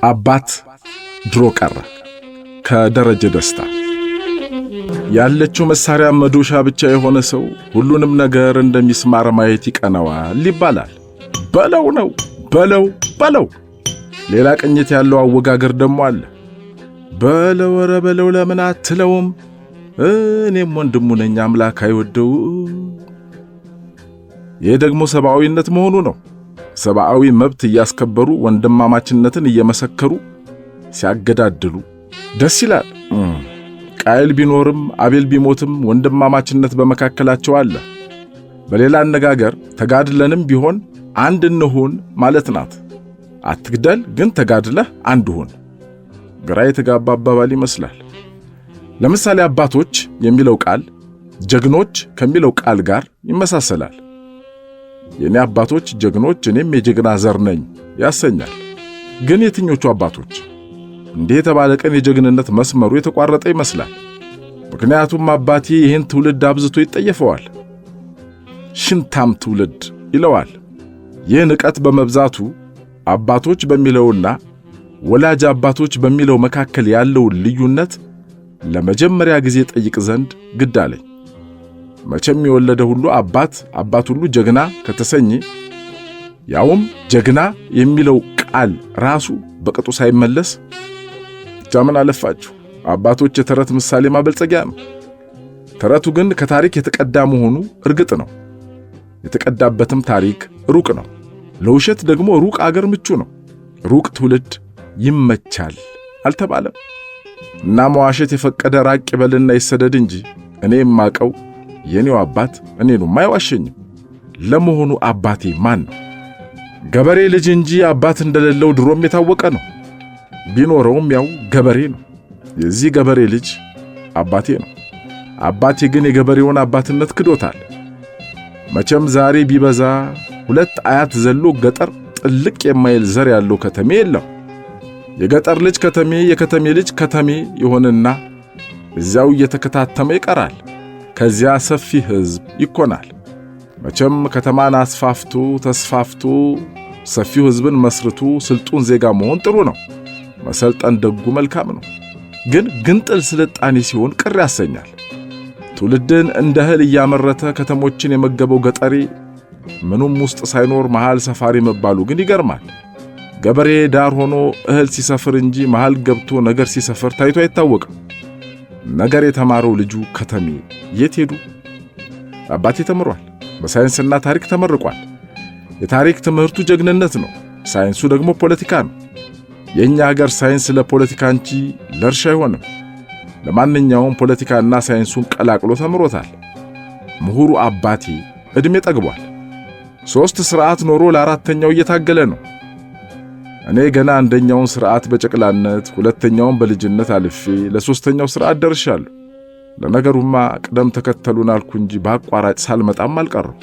አባት ድሮ ቀረ ከደረጀ ደስታ። ያለችው መሳሪያ መዶሻ ብቻ የሆነ ሰው ሁሉንም ነገር እንደሚስማር ማየት ይቀናዋል ይባላል። በለው ነው በለው። ሌላ ቅኝት ያለው አወጋገር ደግሞ አለ። በለው ኧረ በለው ለምን አትለውም? እኔም ወንድሙ ነኝ አምላክ አይወደው። ይህ ደግሞ ሰብአዊነት መሆኑ ነው። ሰብአዊ መብት እያስከበሩ ወንድማማችነትን እየመሰከሩ ሲያገዳድሉ ደስ ይላል። ቃየል ቢኖርም አቤል ቢሞትም ወንድማማችነት በመካከላቸው አለ። በሌላ አነጋገር ተጋድለንም ቢሆን አንድ እንሁን ማለት ናት። አትግደል ግን ተጋድለህ አንድ ሁን። ግራ የተጋባ አባባል ይመስላል። ለምሳሌ አባቶች የሚለው ቃል ጀግኖች ከሚለው ቃል ጋር ይመሳሰላል። የኔ አባቶች ጀግኖች እኔም የጀግና ዘር ነኝ ያሰኛል። ግን የትኞቹ አባቶች? እንዲህ የተባለ ቀን የጀግንነት መስመሩ የተቋረጠ ይመስላል። ምክንያቱም አባቴ ይህን ትውልድ አብዝቶ ይጠየፈዋል። ሽንታም ትውልድ ይለዋል። ይህ ንቀት በመብዛቱ አባቶች በሚለውና ወላጅ አባቶች በሚለው መካከል ያለውን ልዩነት ለመጀመሪያ ጊዜ ጠይቅ ዘንድ ግድ አለኝ። መቼም የወለደ ሁሉ አባት ሁሉ ጀግና ከተሰኘ ያውም ጀግና የሚለው ቃል ራሱ በቅጡ ሳይመለስ ብቻ ምን አለፋችሁ አባቶች የተረት ምሳሌ ማበልጸጊያ ነው። ተረቱ ግን ከታሪክ የተቀዳ መሆኑ እርግጥ ነው። የተቀዳበትም ታሪክ ሩቅ ነው። ለውሸት ደግሞ ሩቅ አገር ምቹ ነው። ሩቅ ትውልድ ይመቻል አልተባለም። እና መዋሸት የፈቀደ ራቅ ይበልና ይሰደድ እንጂ እኔ የማቀው የኔው አባት እኔንም አይዋሸኝም። ለመሆኑ አባቴ ማን ነው? ገበሬ ልጅ እንጂ አባት እንደሌለው ድሮም የታወቀ ነው። ቢኖረውም ያው ገበሬ ነው። የዚህ ገበሬ ልጅ አባቴ ነው። አባቴ ግን የገበሬውን አባትነት ክዶታል። መቼም ዛሬ ቢበዛ 2 አያት ዘሎ ገጠር ጥልቅ የማይል ዘር ያለው ከተሜ የለም። የገጠር ልጅ ከተሜ፣ የከተሜ ልጅ ከተሜ ይሆንና እዚያው እየተከታተመ ይቀራል። ከዚያ ሰፊ ሕዝብ ይኮናል። መቼም ከተማን አስፋፍቶ ተስፋፍቶ ሰፊው ሕዝብን መስርቶ ስልጡን ዜጋ መሆን ጥሩ ነው። መሰልጠን ደጉ መልካም ነው። ግን ግንጥል ስልጣኔ ሲሆን ቅር ያሰኛል። ትውልድን እንደ እህል እያመረተ ከተሞችን የመገበው ገጠሬ ምኑም ውስጥ ሳይኖር መሃል ሰፋሪ መባሉ ግን ይገርማል። ገበሬ ዳር ሆኖ እህል ሲሰፍር እንጂ መሃል ገብቶ ነገር ሲሰፍር ታይቶ አይታወቅም። ነገር የተማረው ልጁ ከተሜ የት ሄዱ? አባቴ ተምሯል። በሳይንስና ታሪክ ተመርቋል። የታሪክ ትምህርቱ ጀግንነት ነው። ሳይንሱ ደግሞ ፖለቲካ ነው። የኛ ሀገር ሳይንስ ለፖለቲካ እንጂ ለእርሻ አይሆንም። ለማንኛውም ፖለቲካና ሳይንሱን ቀላቅሎ ተምሮታል። ምሁሩ አባቴ ዕድሜ ጠግቧል። 3 ስርዓት ኖሮ ለአራተኛው እየታገለ ነው። እኔ ገና አንደኛውን ስርዓት በጨቅላነት ሁለተኛውን በልጅነት አልፌ ለሶስተኛው ስርዓት ደርሻለሁ። ለነገሩማ ቅደም ተከተሉን አልኩ እንጂ በአቋራጭ ሳልመጣም አልቀረው።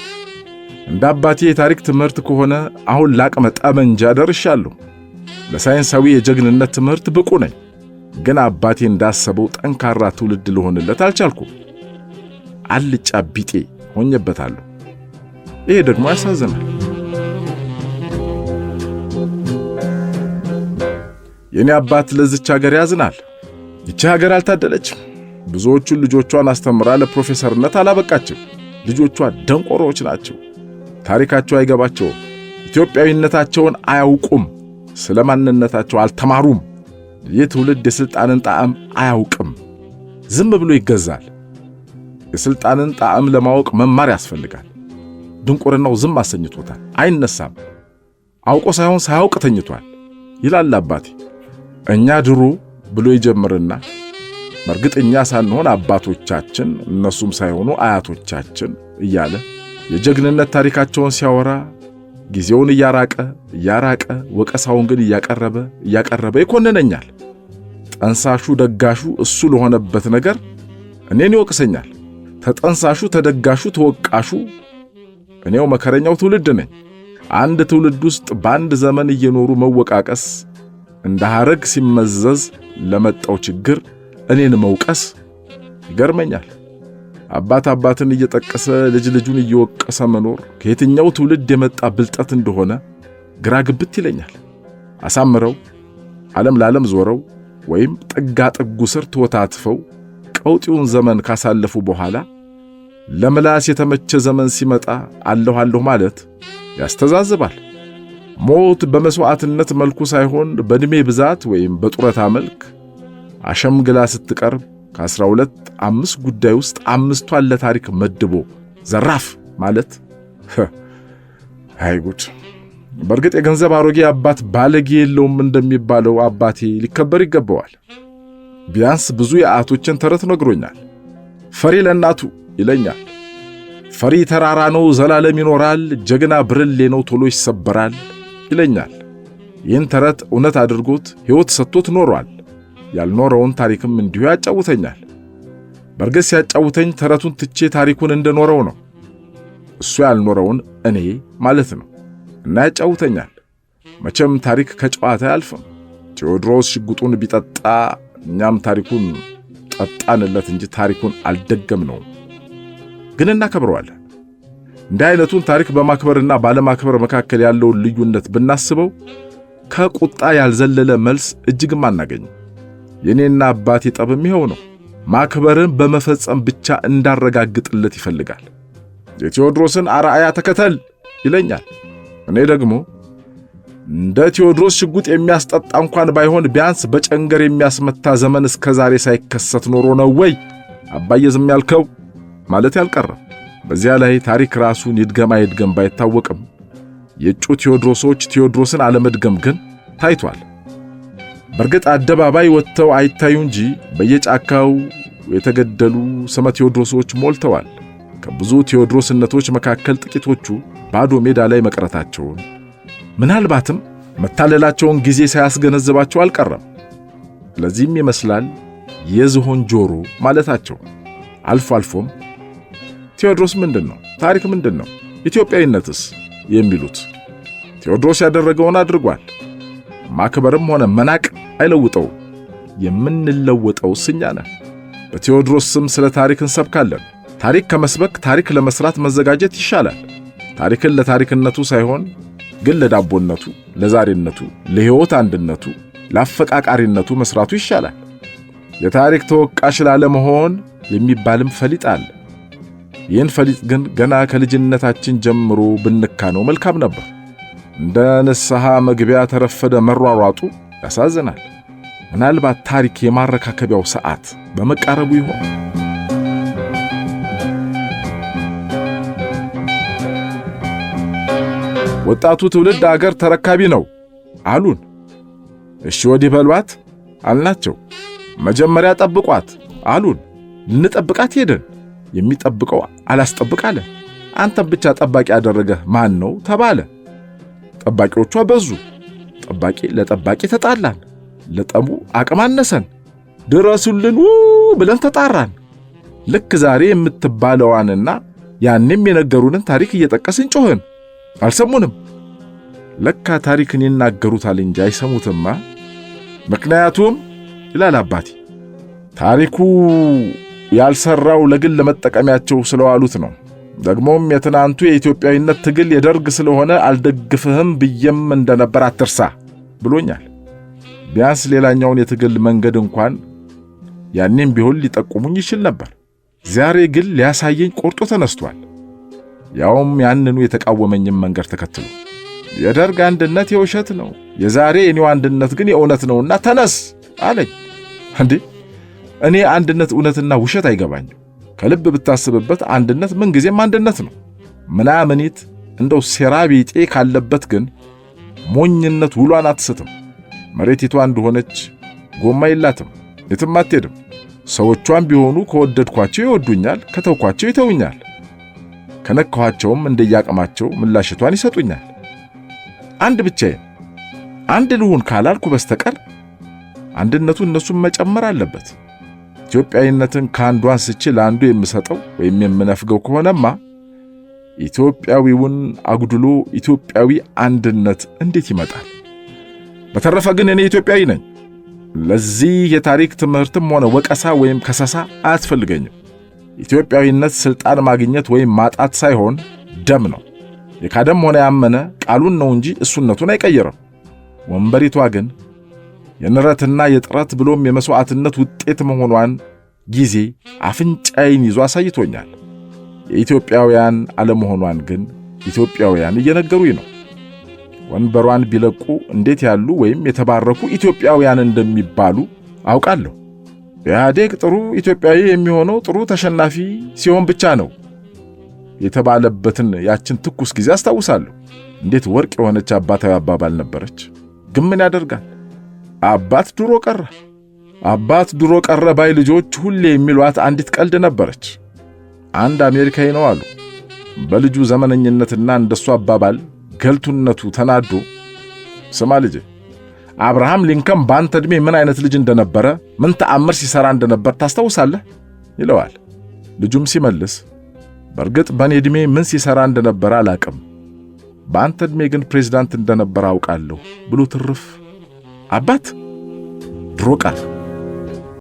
እንደ አባቴ የታሪክ ትምህርት ከሆነ አሁን ላቅመ ጠመንጃ ደርሻለሁ። ለሳይንሳዊ የጀግንነት ትምህርት ብቁ ነኝ። ግን አባቴ እንዳሰበው ጠንካራ ትውልድ ልሆንለት አልቻልኩም። አልጫ ቢጤ ሆኜበታለሁ። ይሄ ደግሞ ያሳዝናል። የኔ አባት ለዚች ሀገር ያዝናል። ይቺ ሀገር አልታደለችም። ብዙዎቹን ልጆቿን አስተምራ ለፕሮፌሰርነት አላበቃችም። ልጆቿ ደንቆሮች ናቸው። ታሪካቸው አይገባቸውም። ኢትዮጵያዊነታቸውን አያውቁም። ስለ ማንነታቸው አልተማሩም። ይህ ትውልድ የሥልጣንን ጣዕም አያውቅም። ዝም ብሎ ይገዛል። የሥልጣንን ጣዕም ለማወቅ መማር ያስፈልጋል። ድንቁርናው ዝም አሰኝቶታል። አይነሳም። አውቆ ሳይሆን ሳያውቅ ተኝቷል ይላል አባቴ። እኛ ድሮ ብሎ ይጀምርና በእርግጠኛ ሳንሆን አባቶቻችን እነሱም ሳይሆኑ አያቶቻችን እያለ የጀግንነት ታሪካቸውን ሲያወራ ጊዜውን እያራቀ ወቀሳውን ግን እያቀረበ ይኮንነኛል። ጠንሳሹ ደጋሹ እሱ ለሆነበት ነገር እኔን ይወቅሰኛል። ተጠንሳሹ ተደጋሹ ተወቃሹ እኔው መከረኛው ትውልድ ነኝ። አንድ ትውልድ ውስጥ በአንድ ዘመን እየኖሩ መወቃቀስ እንደ ሐረግ ሲመዘዝ ለመጣው ችግር እኔን መውቀስ ይገርመኛል። አባትን እየጠቀሰ ልጁን እየወቀሰ መኖር ከየትኛው ትውልድ የመጣ ብልጠት እንደሆነ ግራ ግብት ይለኛል። ዓለም ለዓለም ዞረው ወይም ጥጋ ጥጉ ስር ተወታትፈው ቀውጢውን ዘመን ካሳለፉ በኋላ ለምላስ የተመቸ ዘመን ሲመጣ አለሁ ማለት ያስተዛዝባል። ሞት በመስዋዕትነት መልኩ ሳይሆን በእድሜ ብዛት ወይም በጡረታ መልክ አሸምግላ ስትቀርብ ከ12 5 ጉዳይ ውስጥ 5ቷን ለታሪክ መድቦ ዘራፍ ማለት አይጉድ! በእርግጥ የገንዘብ አሮጌ አባት ባለጌ የለውም እንደሚባለው አባቴ ሊከበር ይገባዋል። ቢያንስ ብዙ የአያቶችን ተረት ነግሮኛል። ፈሪ ለእናቱ ይለኛል። ፈሪ ተራራ ነው ዘላለም ይኖራል፣ ጀግና ብርሌ ነው ቶሎ ይሰበራል ይለኛል። ይህን ተረት እውነት አድርጎት ሕይወት ሰጥቶት ኖሯል። ያልኖረውን ታሪክም እንዲሁ ያጫውተኛል። በርግጥ ሲያጫውተኝ ተረቱን ትቼ ታሪኩን እንደኖረው ነው። እሱ ያልኖረውን እኔ ማለት ነው እና ያጫውተኛል። መቼም ታሪክ ከጨዋታ አያልፍም። ቴዎድሮስ ሽጉጡን ቢጠጣ እኛም ታሪኩን ጠጣንለት እንጂ ታሪኩን አልደገምነውም። ግን እናከብረዋለን። እንዲህ አይነቱን ታሪክ በማክበርና ባለማክበር መካከል ያለውን ልዩነት ብናስበው ከቁጣ ያልዘለለ መልስ እጅግም አናገኝም። የኔና አባቴ ጠብም ይኸው ነው። ማክበርን በመፈጸም ብቻ እንዳረጋግጥለት ይፈልጋል። የቴዎድሮስን አርአያ ተከተል ይለኛል። እኔ ደግሞ እንደ ቴዎድሮስ ሽጉጥ የሚያስጠጣ እንኳን ባይሆን ቢያንስ በጨንገር የሚያስመታ ዘመን እስከ ዛሬ ሳይከሰት ኖሮ ነው ወይ አባዬ ዝም ያልከው ማለት ያልቀረም። በዚያ ላይ ታሪክ ራሱን ይድገም ባይታወቅም የእጩ ቴዎድሮሶች ቴዎድሮስን አለመድገም ግን ታይቷል። በርግጥ አደባባይ ወጥተው አይታዩ እንጂ በየጫካው የተገደሉ ስመ ቴዎድሮሶች ሞልተዋል። ከብዙ ቴዎድሮስነቶች መካከል ጥቂቶቹ ባዶ ሜዳ ላይ መቅረታቸውን ምናልባትም መታለላቸውን ጊዜ ሳያስገነዝባቸው አልቀረም። ለዚህም ይመስላል የዝሆን ጆሮ ማለታቸው። አልፎ አልፎም ቴዎድሮስ ምንድነው? ታሪክ ምንድነው? ኢትዮጵያዊነትስ የሚሉት ቴዎድሮስ ያደረገውን አድርጓል። ማክበርም ሆነ መናቅ አይለውጠው። የምንለወጠው እኛ ነን። በቴዎድሮስ ስም ስለ ታሪክ እንሰብካለን። ታሪክ ከመስበክ ታሪክ ለመስራት መዘጋጀት ይሻላል። ታሪክን ለታሪክነቱ ሳይሆን ግን ለዳቦነቱ፣ ለዛሬነቱ፣ ለሕይወት አንድነቱ፣ ለአፈቃቃሪነቱ መስራቱ ይሻላል። የታሪክ ተወቃሽ ላለመሆን የሚባልም ፈሊጥ አለ። ይህን ፈሊጥ ግን ገና ከልጅነታችን ጀምሮ ብንካነው መልካም ነበር። እንደ ንስሐ መግቢያ ተረፈደ መሯሯጡ ያሳዝናል። ምናልባት ታሪክ የማረካከቢያው ሰዓት በመቃረቡ ይሆን? ወጣቱ ትውልድ አገር ተረካቢ ነው አሉን። እሺ ወዲህ በሏት አልናቸው። መጀመሪያ ጠብቋት አሉን። እንጠብቃት ሄደን የሚጠብቀው አላስጠብቃለን። አንተም ብቻ ጠባቂ ያደረገህ ማን ነው ተባለ። ጠባቂዎቿ በዙ። ጠባቂ ለጠባቂ ተጣላን። ለጠቡ አቅም አነሰን። ድረሱልን ብለን ተጣራን። ልክ ዛሬ የምትባለዋንና ያንም የነገሩንን ታሪክ እየጠቀስን ጮህን። አልሰሙንም። ለካ ታሪክን ይናገሩታል እንጂ አይሰሙትማ። ምክንያቱም ይላል አባቴ ታሪኩ ያልሰራው ለግል ለመጠቀሚያቸው ስለዋሉት ነው። ደግሞም የትናንቱ የኢትዮጵያዊነት ትግል የደርግ ስለሆነ አልደግፍህም ብዬም እንደነበር አትርሳ ብሎኛል። ቢያንስ ሌላኛውን የትግል መንገድ እንኳን ያኔም ቢሆን ሊጠቁሙኝ ይችል ነበር። ዛሬ ግን ሊያሳየኝ ቆርጦ ተነስቷል። ያውም ያንኑ የተቃወመኝም መንገድ ተከትሎ የደርግ አንድነት የውሸት ነው፣ የዛሬ የኔው አንድነት ግን የእውነት ነውና ተነስ አለኝ። እንዴ እኔ አንድነት እውነትና ውሸት አይገባኝም። ከልብ ብታስብበት አንድነት ምንጊዜም አንድነት ነው። ምናምኒት እንደው ሴራ ቢጤ ካለበት ግን ሞኝነት ውሏን አትስትም። መሬቲቷ እንደሆነች ጎማ የላትም፣ የትም አትሄድም። ሰዎቿም ቢሆኑ ከወደድኳቸው ይወዱኛል፣ ከተውኳቸው ይተውኛል። ከነካኋቸውም እንደያቀማቸው ምላሽቷን ይሰጡኛል። አንድ ብቻዬን አንድ ልሁን ካላልኩ በስተቀር አንድነቱ እነሱን መጨመር አለበት። ኢትዮጵያዊነትን ከአንዱ አንስቼ ለአንዱ የምሰጠው ወይም የምነፍገው ከሆነማ ኢትዮጵያዊውን አጉድሎ ኢትዮጵያዊ አንድነት እንዴት ይመጣል? በተረፈ ግን እኔ ኢትዮጵያዊ ነኝ። ለዚህ የታሪክ ትምህርትም ሆነ ወቀሳ ወይም ከሰሳ አያስፈልገኝም። ኢትዮጵያዊነት ስልጣን ማግኘት ወይም ማጣት ሳይሆን ደም ነው። የካደም ሆነ ያመነ ቃሉን ነው እንጂ እሱነቱን አይቀየርም። ወንበሪቷ ግን የንረትና የጥረት ብሎም የመስዋዕትነት ውጤት መሆኗን ጊዜ አፍንጫዬን ይዞ አሳይቶኛል። የኢትዮጵያውያን አለመሆኗን ግን ኢትዮጵያውያን እየነገሩኝ ነው። ወንበሯን ቢለቁ እንዴት ያሉ ወይም የተባረኩ ኢትዮጵያውያን እንደሚባሉ አውቃለሁ። ኢህአዴግ ጥሩ ኢትዮጵያዊ የሚሆነው ጥሩ ተሸናፊ ሲሆን ብቻ ነው የተባለበትን ያችን ትኩስ ጊዜ አስታውሳለሁ። እንዴት ወርቅ የሆነች አባታዊ አባባል ነበረች። ግን ምን ያደርጋል፣ አባት ድሮ ቀረ። አባት ድሮ ቀረ ባይ ልጆች ሁሌ የሚሏት አንዲት ቀልድ ነበረች። አንድ አሜሪካዊ ነው አሉ በልጁ ዘመነኝነትና እንደሱ አባባል ገልቱነቱ ተናዶ፣ ስማ ልጄ፣ አብርሃም ሊንከን ባንተ ዕድሜ ምን አይነት ልጅ እንደነበረ ምን ተአምር ሲሰራ እንደነበር ታስታውሳለህ ይለዋል። ልጁም ሲመልስ በርግጥ በኔ ዕድሜ ምን ሲሰራ እንደነበረ አላቅም፣ በአንተ ዕድሜ ግን ፕሬዝዳንት እንደነበረ አውቃለሁ ብሎ ትርፍ። አባት ድሮ ቀረ።